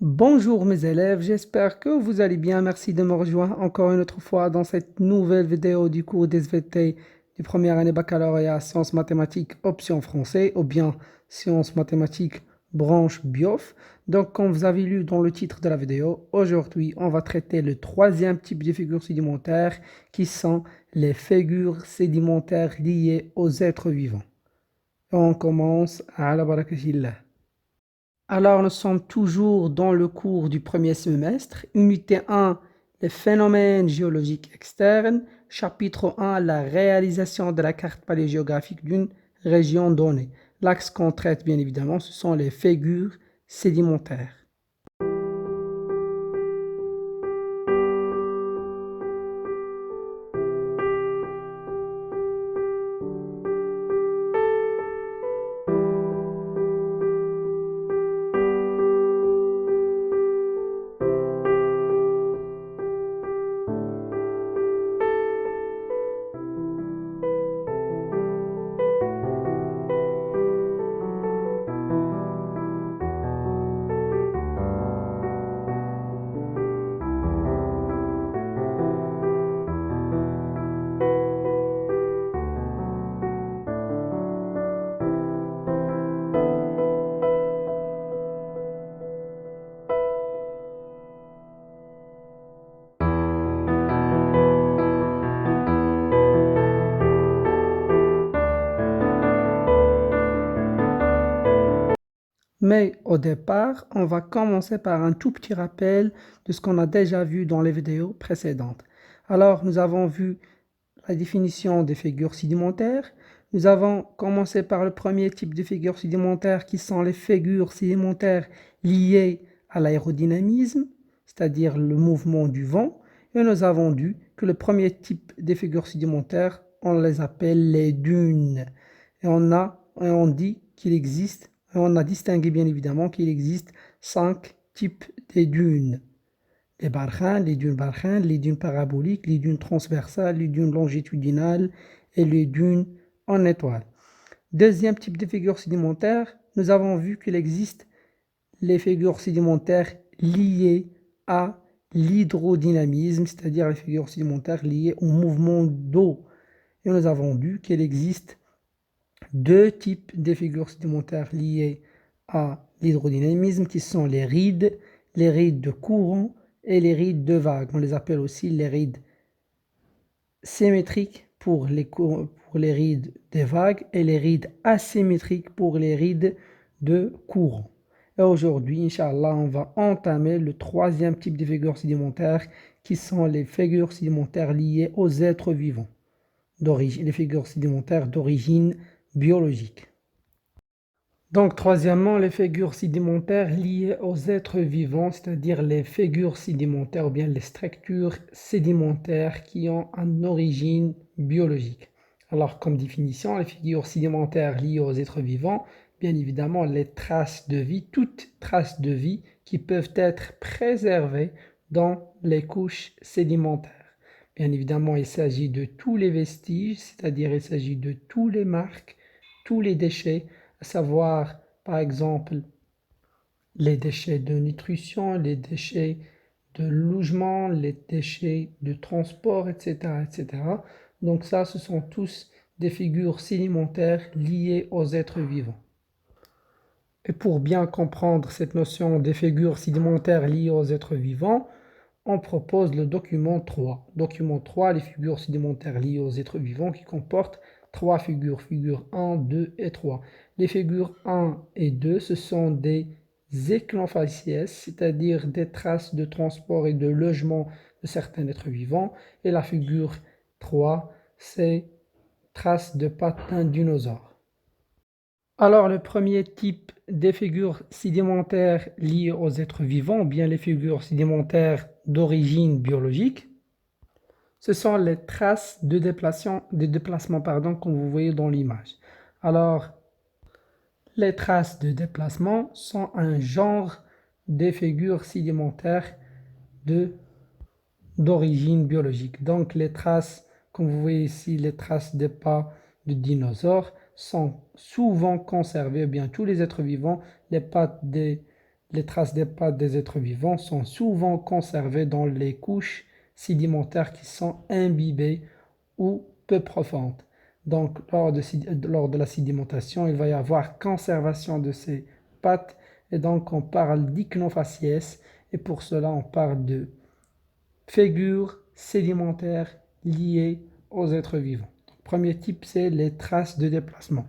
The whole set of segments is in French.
Bonjour mes élèves, j'espère que vous allez bien. Merci de me rejoindre encore une autre fois dans cette nouvelle vidéo du cours d'SVT du première année baccalauréat sciences mathématiques option français ou bien sciences mathématiques branche BIOF. Donc comme vous avez lu dans le titre de la vidéo, aujourd'hui on va traiter le troisième type de figures sédimentaires qui sont les figures sédimentaires liées aux êtres vivants. On commence à la barakatillah. Alors, nous sommes toujours dans le cours du premier semestre, unité 1, les phénomènes géologiques externes, chapitre 1, la réalisation de la carte paléogéographique d'une région donnée. L'axe qu'on traite, bien évidemment, ce sont les figures sédimentaires. Mais au départ, on va commencer par un tout petit rappel de ce qu'on a déjà vu dans les vidéos précédentes. Alors, nous avons vu la définition des figures sédimentaires. Nous avons commencé par le premier type de figures sédimentaires qui sont les figures sédimentaires liées à l'aérodynamisme, c'est-à-dire le mouvement du vent. Et nous avons vu que le premier type de figures sédimentaires, on les appelle les dunes. Et on dit qu'il existe, et on a distingué bien évidemment qu'il existe 5 types de dunes. Les barkhans, les dunes barkhans, les dunes paraboliques, les dunes transversales, les dunes longitudinales et les dunes en étoile. Deuxième type de figures sédimentaires, nous avons vu qu'il existe les figures sédimentaires liées à l'hydrodynamisme, c'est-à-dire les figures sédimentaires liées au mouvement d'eau. Et nous avons vu qu'il existe deux types de figures sédimentaires liées à l'hydrodynamisme qui sont les rides de courant et les rides de vagues. On les appelle aussi les rides symétriques pour les rides des vagues et les rides asymétriques pour les rides de courant. Et aujourd'hui, Inch'Allah, on va entamer le troisième type de figures sédimentaires qui sont les figures sédimentaires liées aux êtres vivants, les figures sédimentaires d'origine biologique. Donc, troisièmement, les figures sédimentaires liées aux êtres vivants, c'est-à-dire les figures sédimentaires ou bien les structures sédimentaires qui ont une origine biologique. Alors, comme définition, les figures sédimentaires liées aux êtres vivants, bien évidemment, les traces de vie, toutes traces de vie qui peuvent être préservées dans les couches sédimentaires. Bien évidemment, il s'agit de tous les vestiges, c'est-à-dire il s'agit de tous les marques, tous les déchets, à savoir par exemple les déchets de nutrition, les déchets de logement, les déchets de transport, etc., etc. Donc ça, ce sont tous des figures sédimentaires liées aux êtres vivants. Et pour bien comprendre cette notion des figures sédimentaires liées aux êtres vivants, on propose le document 3. Document 3, les figures sédimentaires liées aux êtres vivants qui comportent trois figures, figures 1, 2 et 3. Les figures 1 et 2, ce sont des éclans faciès, c'est-à-dire des traces de transport et de logement de certains êtres vivants. Et la figure 3, c'est traces de pattes d'un dinosaure. Alors, le premier type des figures sédimentaires liées aux êtres vivants, ou bien les figures sédimentaires d'origine biologique, ce sont les traces de déplacement, comme vous voyez dans l'image. Alors, les traces de déplacement sont un genre de figures sédimentaires d'origine biologique. Donc, les traces, comme vous voyez ici, les traces des pas de dinosaures sont souvent conservées, ou bien tous les êtres vivants, les pattes des les traces des pattes des êtres vivants sont souvent conservées dans les couches sédimentaires qui sont imbibées ou peu profondes. Donc, lors de la sédimentation, il va y avoir conservation de ces pattes et donc on parle d'ichnofaciès et pour cela on parle de figures sédimentaires liées aux êtres vivants. Donc, premier type, c'est les traces de déplacement.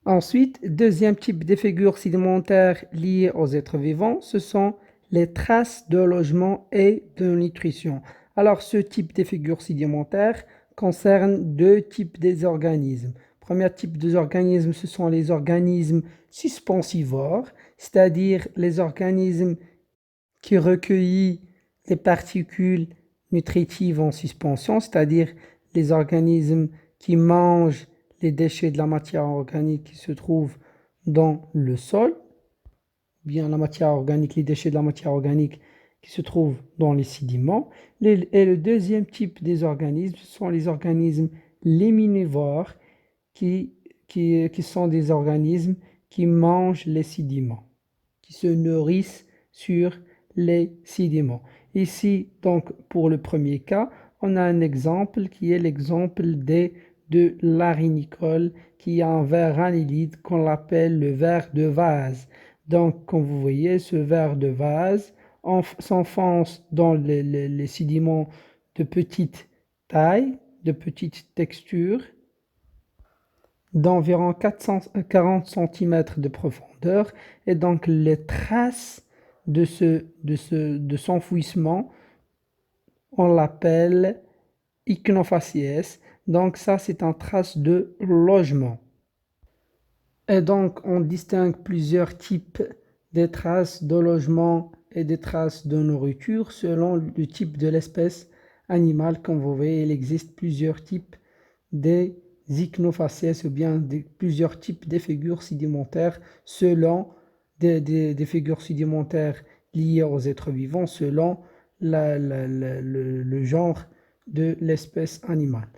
Ensuite, deuxième type de figures sédimentaires liées aux êtres vivants, ce sont les traces de logement et de nutrition. Alors, ce type de figures sédimentaires concerne deux types d'organismes. Premier type d'organismes, ce sont les organismes suspensivores, c'est-à-dire les organismes qui recueillent les particules nutritives en suspension, c'est-à-dire les organismes qui mangent les déchets de la matière organique qui se trouvent dans le sol, bien la matière organique, les déchets de la matière organique qui se trouvent dans les sédiments. Et le deuxième type des organismes, ce sont les organismes léminivores qui sont des organismes qui mangent les sédiments, qui se nourrissent sur les sédiments. Ici, donc, pour le premier cas, on a un exemple qui est l'exemple de l'arénicole qui a un ver annélide qu'on appelle le ver de vase. Donc, comme vous voyez, ce ver de vase s'enfonce dans les sédiments de petite taille, de petite texture, d'environ 40 cm de profondeur. Et donc, les traces de s'enfouissement, on l'appelle ichnofaciès. Donc, ça, c'est une trace de logement. Et donc, on distingue plusieurs types de traces de logement et des traces de nourriture selon le type de l'espèce animale. Comme vous voyez, il existe plusieurs types des ichnofaciès ou bien plusieurs types de figures sédimentaires selon des figures sédimentaires liées aux êtres vivants selon le genre de l'espèce animale.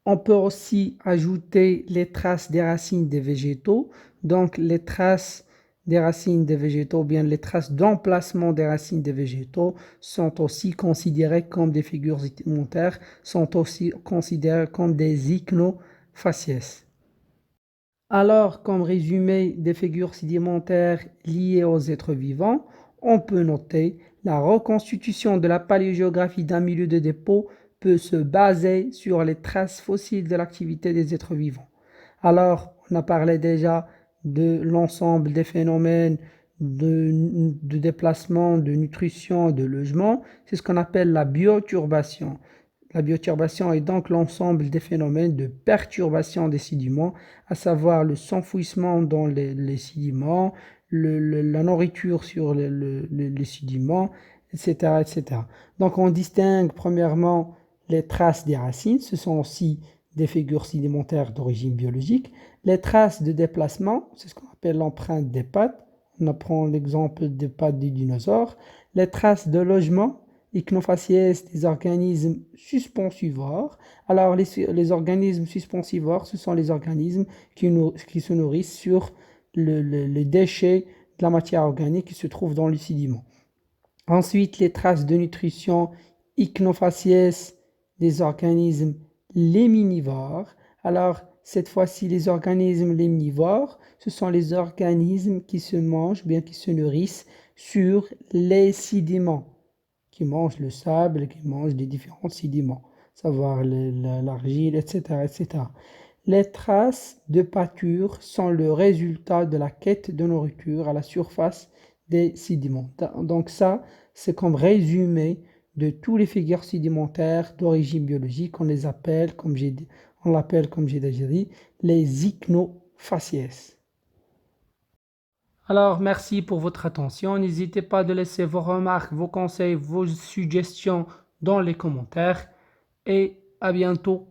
On peut aussi ajouter les traces des racines des végétaux. Donc, les traces des racines des végétaux, ou bien les traces d'emplacement des racines des végétaux sont aussi considérées comme des figures sédimentaires, sont aussi considérées comme des ichnofaciès. Alors, comme résumé des figures sédimentaires liées aux êtres vivants, on peut noter la reconstitution de la paléogéographie d'un milieu de dépôt peut se baser sur les traces fossiles de l'activité des êtres vivants. Alors, on a parlé déjà de l'ensemble des phénomènes de déplacement, de nutrition, de logement. C'est ce qu'on appelle la bioturbation. La bioturbation est donc l'ensemble des phénomènes de perturbation des sédiments, à savoir le s'enfouissement dans les sédiments, la nourriture sur les sédiments, etc., etc. Donc on distingue premièrement les traces des racines, ce sont aussi des figures sédimentaires d'origine biologique. Les traces de déplacement, c'est ce qu'on appelle l'empreinte des pattes. On apprend l'exemple des pattes du dinosaure. Les traces de logement, ichnofaciès, des organismes suspensivores. Alors, les organismes suspensivores, ce sont les organismes qui se nourrissent sur les déchets de la matière organique qui se trouvent dans le sédiment. Ensuite, les traces de nutrition ichnofaciès des organismes léminivores. Alors, cette fois-ci, les organismes léminivores, ce sont les organismes qui se mangent, bien qui se nourrissent sur les sédiments, qui mangent le sable, qui mangent des différents sédiments, savoir l'argile, etc., etc. Les traces de pâture sont le résultat de la quête de nourriture à la surface des sédiments. Donc ça, c'est comme résumé de tous les figures sédimentaires d'origine biologique. On les appelle, on l'appelle, comme j'ai déjà dit, les ichnofaciès. Alors, merci pour votre attention. N'hésitez pas de laisser vos remarques, vos conseils, vos suggestions dans les commentaires et à bientôt.